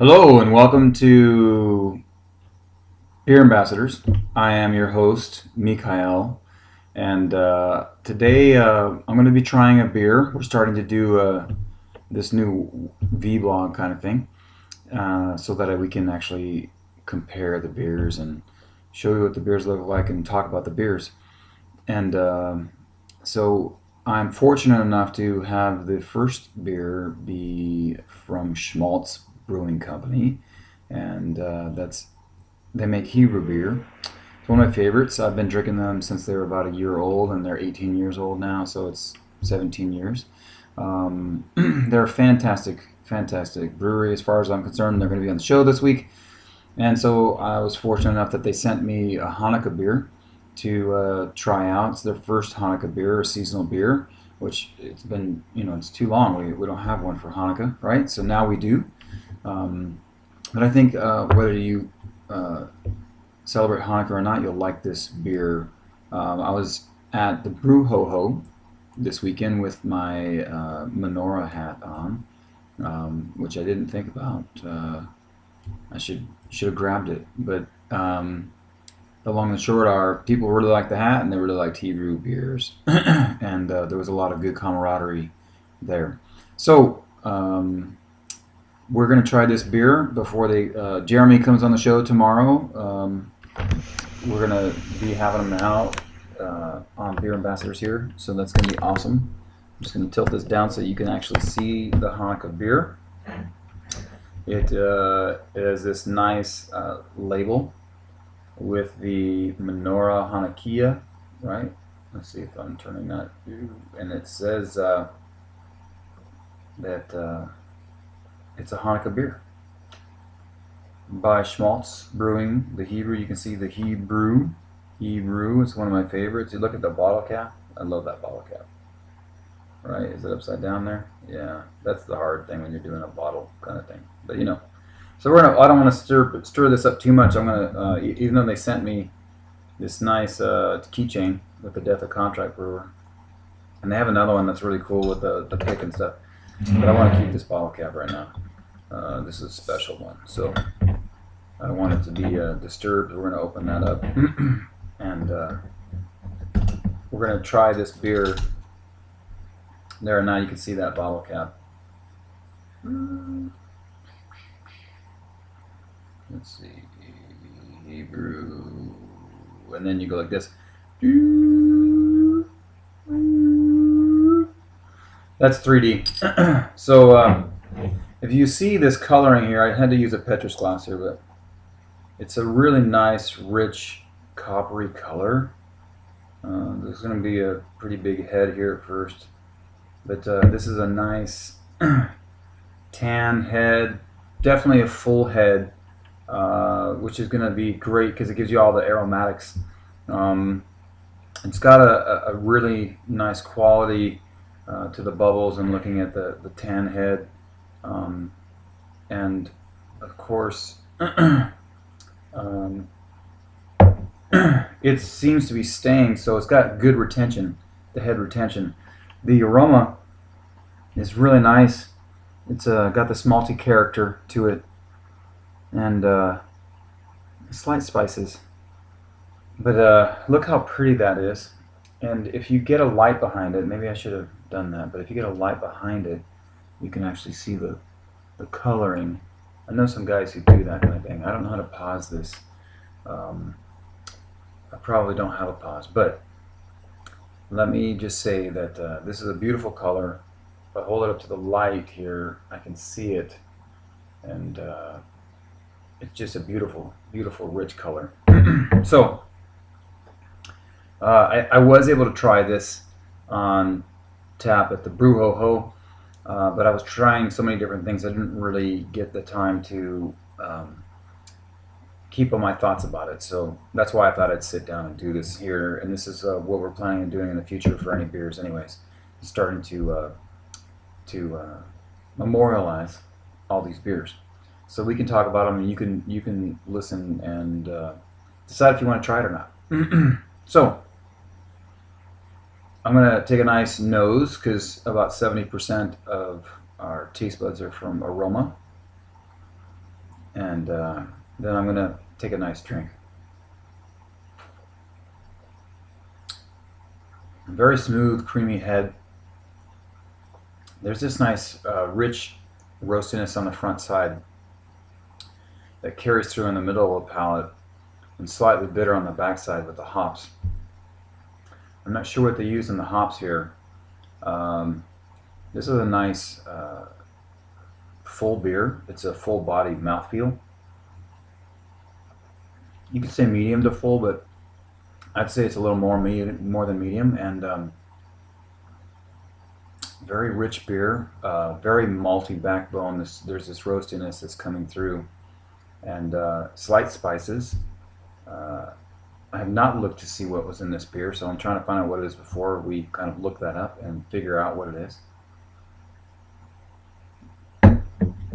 Hello and welcome to Beer Ambassadors. I am your host, Mikhail, and today I'm going to be trying a beer. We're starting to do this new vlog kind of thing so that we can actually compare the beers and show you what the beers look like and talk about the beers. And so I'm fortunate enough to have the first beer be from Schmaltz Brewing Company, and they make Hebrew beer. It's one of my favorites. I've been drinking them since they were about a year old, and they're 18 years old now, so it's 17 years. They're a fantastic brewery as far as I'm concerned. They're going to be on the show this week, and so I was fortunate enough that they sent me a Hanukkah beer to try out. It's their first Hanukkah beer, a seasonal beer, which it's been, it's too long. We don't have one for Hanukkah, right? So now we do. But I think whether you celebrate Hanukkah or not, you'll like this beer. I was at the Brew Ho Ho this weekend with my menorah hat on, which I didn't think about. I should have grabbed it, but the long and short are people really liked the hat and they really liked Hebrew beers, and there was a lot of good camaraderie there. So we're going to try this beer before Jeremy comes on the show tomorrow. We're going to be having them out on Beer Ambassadors here, so that's going to be awesome. I'm just going to tilt this down so you can actually see the Hanukkah beer. It has this nice label with the menorah Hanukkah, right? Let's see if I'm turning that. And it says that it's a Hanukkah beer by Schmaltz Brewing. The Hebrew, you can see the Hebrew. It's one of my favorites. You look at the bottle cap. I love that bottle cap. Right? Is it upside down there? Yeah, that's the hard thing when you're doing a bottle kind of thing. But so I don't want to stir this up too much. I'm gonna, even though they sent me this nice keychain with the Death of Contract Brewer, and they have another one that's really cool with the pick and stuff. But I want to keep this bottle cap right now. This is a special one, so I don't want it to be disturbed. We're going to open that up, and we're going to try this beer. There, now you can see that bottle cap. Let's see, Hebrew, and then you go like this. That's 3D. So if you see this coloring here, I had to use a Petrus glass here, but it's a really nice, rich, coppery color. There's going to be a pretty big head here at first, but this is a nice tan head, definitely a full head, which is going to be great because it gives you all the aromatics. It's got a really nice quality to the bubbles, and looking at the tan head, and of course it seems to be staying, so it's got good retention, the head retention. The aroma is really nice. It's got this malty character to it, and slight spices, but look how pretty that is. And if you get a light behind it, maybe I should have done that, but if you get a light behind it, you can actually see the coloring. I know some guys who do that kind of thing. I don't know how to pause this. I probably don't have a pause, but let me just say that this is a beautiful color. If I hold it up to the light here, I can see it, and it's just a beautiful, beautiful, rich color. So I was able to try this on tap at the Brew Ho Ho, but I was trying so many different things I didn't really get the time to keep on my thoughts about it. So that's why I thought I'd sit down and do this here, and this is what we're planning on doing in the future for any beers anyways. Starting to memorialize all these beers, so we can talk about them, and you can listen and decide if you want to try it or not. So I'm going to take a nice nose, because about 70% of our taste buds are from aroma. and then I'm gonna take a nice drink. Very smooth, creamy head. There's this nice, rich roastiness on the front side that carries through in the middle of the palate, and slightly bitter on the backside with the hops. I'm not sure what they use in the hops here. Um, this is a nice full beer. It's a full-bodied mouthfeel. You could say medium to full, but I'd say it's a little more than medium, and very rich beer, very malty backbone. There's this roastiness that's coming through, and slight spices. I have not looked to see what was in this beer, so I'm trying to find out what it is before we kind of look that up and figure out what it is.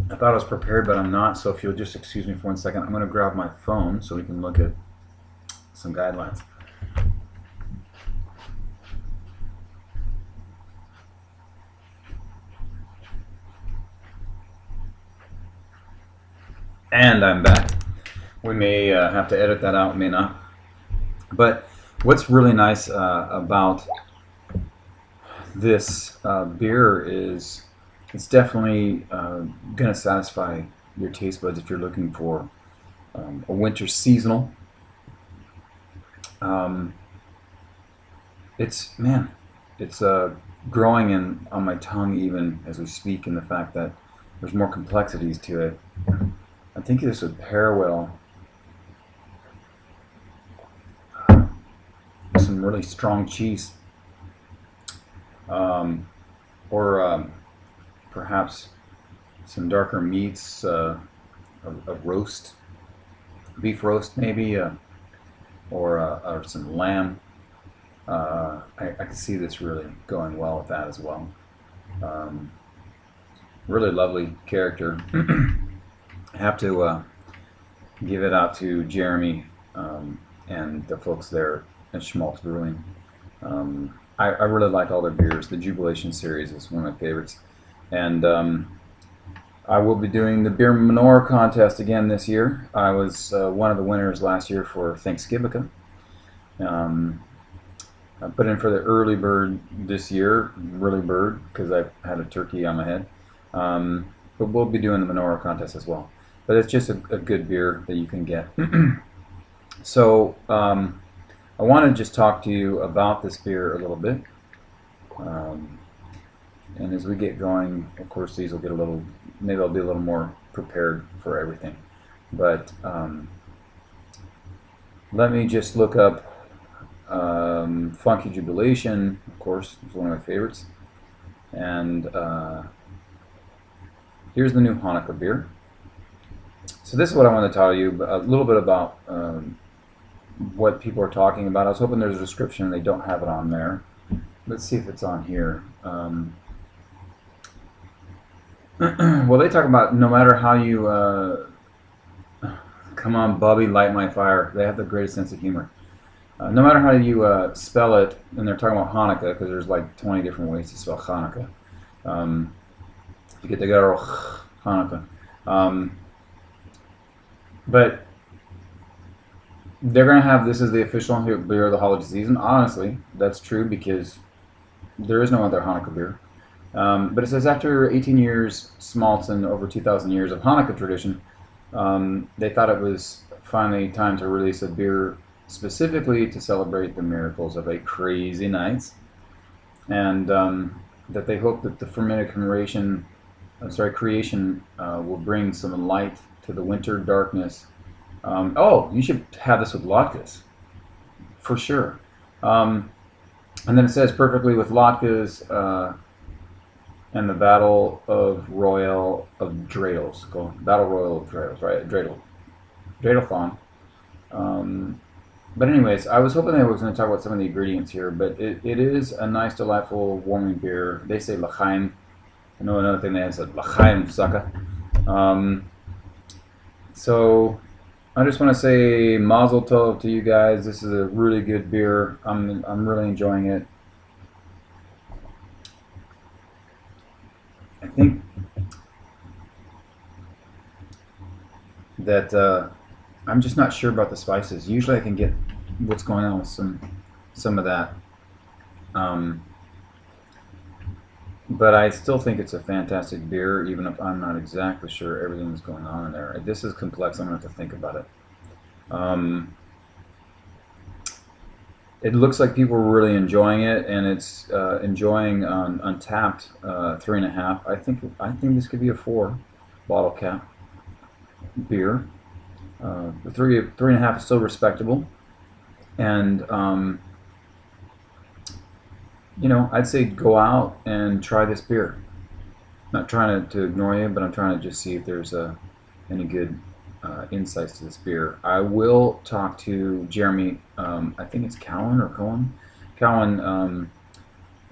I thought I was prepared, but I'm not, so if you'll just excuse me for 1 second, I'm going to grab my phone so we can look at some guidelines. And I'm back. We may have to edit that out, may not. But what's really nice about this beer is it's definitely going to satisfy your taste buds if you're looking for a winter seasonal. It's growing on my tongue even as we speak, in the fact that there's more complexities to it. I think this would pair well with some really strong cheese, or perhaps some darker meats, a roast, beef roast maybe, or some lamb. I can see this really going well with that as well. Really lovely character. I have to give it out to Jeremy and the folks there at Schmaltz Brewing. I really like all their beers. The Jubilation series is one of my favorites. And I will be doing the beer menorah contest again this year. I was one of the winners last year for Thanksgiving. I put in for the early bird this year, early bird, because I had a turkey on my head. But we'll be doing the menorah contest as well. But it's just a good beer that you can get. So I want to just talk to you about this beer a little bit. And as we get going, of course, these will get maybe I'll be a little more prepared for everything. But let me just look up Funky Jubilation, of course, is one of my favorites. And here's the new Hanukkah beer. So this is what I want to tell you a little bit about what people are talking about. I was hoping there's a description, and they don't have it on there. Let's see if it's on here. Well, they talk about no matter how you come on, Bubby, light my fire. They have the greatest sense of humor. No matter how you spell it, and they're talking about Hanukkah, because there's like 20 different ways to spell Hanukkah. You get the girl Hanukkah. But they're going to have this as the official beer of the holiday season. Honestly, that's true, because there is no other Hanukkah beer. But it says after 18 years malts and over 2,000 years of Hanukkah tradition, they thought it was finally time to release a beer specifically to celebrate the miracles of a crazy night, and that they hope that the fermented creation will bring some light to the winter darkness. Oh, you should have this with latkes, for sure. And then it says perfectly with latkes and the Battle Royal of Dreidels. Battle Royal of Dreidels, right? Dreidel-thon. But anyways, I was hoping they were going to talk about some of the ingredients here, but it is a nice, delightful, warming beer. They say l'chaim. I know another thing they had said, l'chaim, sucker. So I just want to say mazel tov to you guys. This is a really good beer. I'm really enjoying it. I think that I'm just not sure about the spices. Usually I can get what's going on with some of that. Um, but I still think it's a fantastic beer, even if I'm not exactly sure everything that's going on in there. This is complex. I'm going to have to think about it. Um, it looks like people are really enjoying it, and it's enjoying Untapped 3.5. I think this could be a 4 bottle cap beer. The 3.5 is still respectable, and I'd say go out and try this beer. Not trying to ignore you, but I'm trying to just see if there's any good insights to this beer. I will talk to Jeremy. I think it's Cowan or Cohen. Cowan,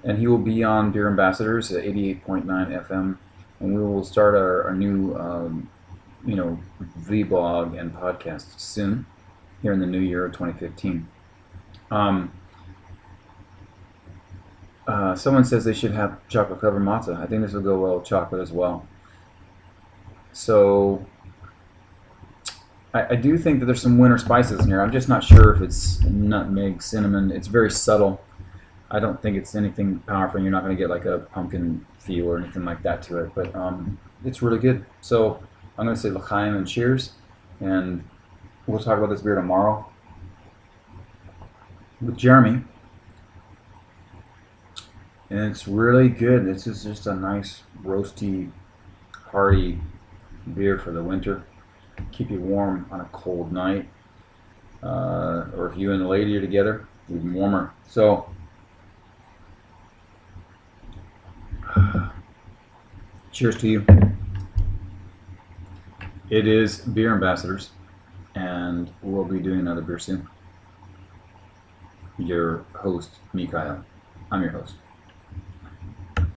and he will be on Beer Ambassadors at 88.9 FM, and we will start our new vlog and podcast soon here in the new year of 2015. Someone says they should have chocolate covered matzo. I think this will go well with chocolate as well. So I do think that there's some winter spices in here. I'm just not sure if it's nutmeg, cinnamon. It's very subtle. I don't think it's anything powerful. You're not going to get like a pumpkin feel or anything like that to it. But it's really good. So I'm going to say l'chaim and cheers. And we'll talk about this beer tomorrow with Jeremy. And it's really good. This is just a nice, roasty, hearty beer for the winter. Keep you warm on a cold night. Or if you and the lady are together, even warmer. So, cheers to you. It is Beer Ambassadors, and we'll be doing another beer soon. Your host, Mikhail. I'm your host.